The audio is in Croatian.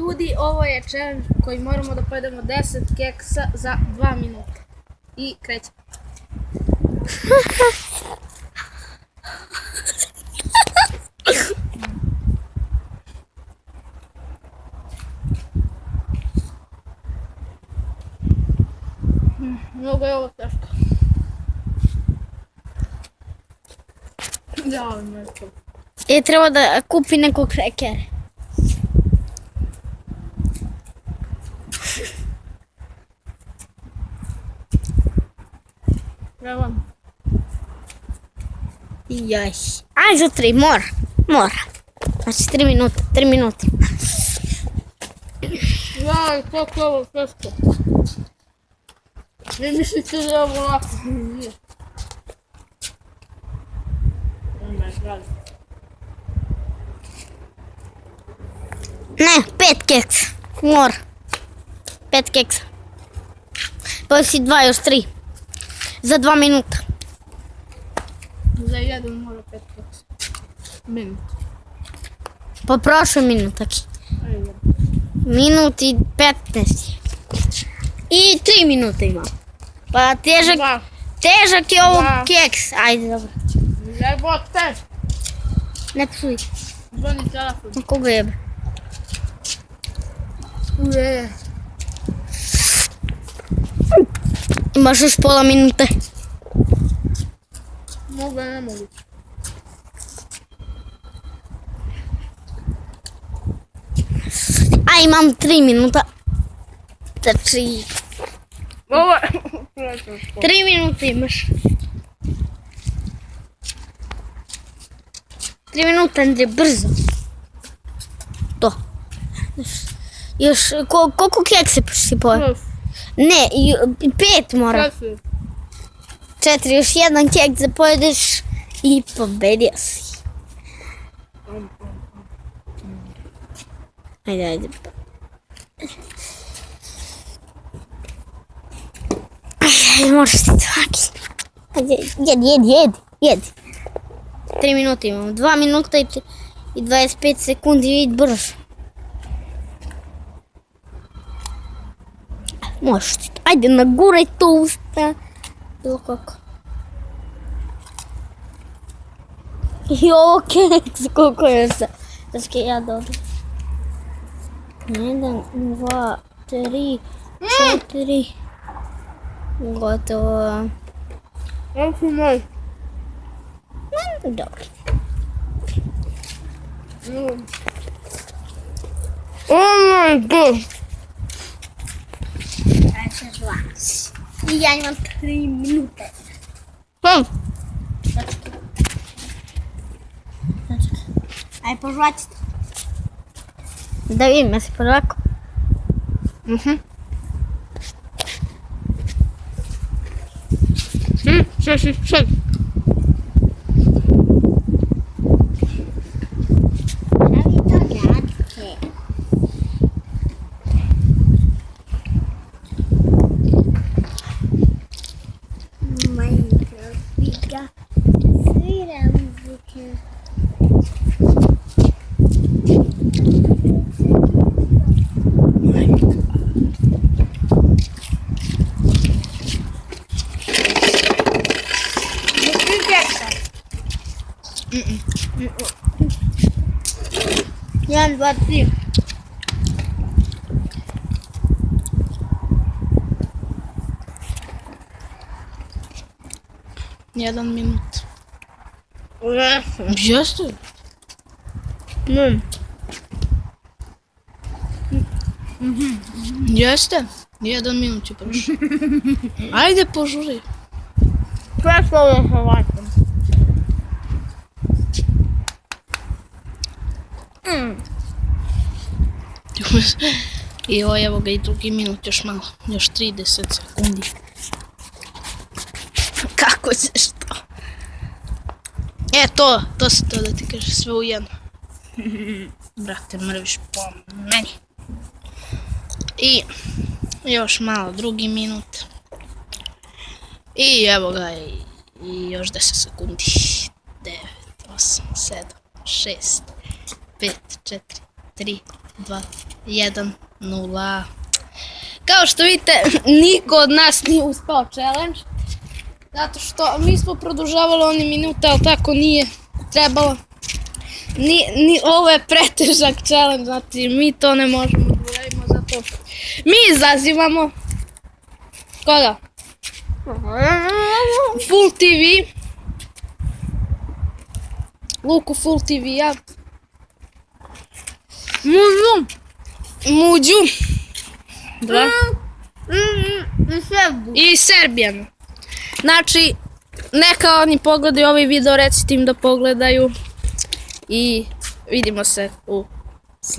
Ljudi, ovo je challenge koji moramo da pojedemo 10 keksa za 2 minuta. I kreće. Mnogo je ovo teško. Ja, nešto. I treba da kupi neko krekere. Trebam. Jaj. Aj za 3, mora. Znači 3 minuta. Jaj, kako je ovo teško. Ne mislite da je ovo lako? Nije. Ne, 5 keksa. Mora. 5 keksa. Pa si 2 još 3. Za 2 minuta. Za jedan mora 5 keksa. Minut. Pa prošao minut, taki. Minut i 15. I 3 minuta imam. Pa težak je ovo keks. Ajde, dobro. Jebote! Ne psuj. Zvoni telefon. Na koga jebe? Uje. Imaš još pola minute. Mogu, ne mogu. A imam 3 minuta. Znači... Ovo... 3 minuta imaš. 3 minuta, Andrije, brzo. To. Još, koliko kekse si pojel? Ne, 5 mora. 4, još jedan keks da pojedeš i pobedio si. Ajde. Ajde, možeš ti svaki. Ajde, jedi. 3 minuta imamo, 2 minuta i 25 sekundi, vidi brzo. Možeš ti to, ajde naguraj to usta. Bilo kako. I ovo keks, koliko je sad. Da će ja dobiti. 1, 2, 3, 4. Gotovo. Ovo je moj. Dobro. Oh my god! Aj se žvaci. I ja imam 3 minute. Aj požvacite. Da vidim, ja si požvako. Sad. Jedan, dva, tri. Jedan minut. Jeste? Jeste? 1 minut je prošao. Ajde, požuri. Sve što ovo se vaćam. I evo ga i drugi minut, još malo. Još 30 sekundi. Kako ćeš to? To se to da ti kaže sve u jedno. Brate, mrviš po meni. I još malo, drugi minut. I evo ga i još 10 sekundi. 9, 8, 7, 6, 5, 4, 3, 2, 1-0. Kao što vidite, niko od nas nije uspao challenge. Zato što mi smo produžavali oni minute, ali tako nije trebalo. Ovo je pretežak challenge, znači mi to ne možemo da uradimo, zato mi izazivamo koga? Full TV. Luku Full TV-a. Muđu. Dva. I Serbijanu. Znači, neka oni pogledaju ovaj video, recite im da pogledaju. I vidimo se u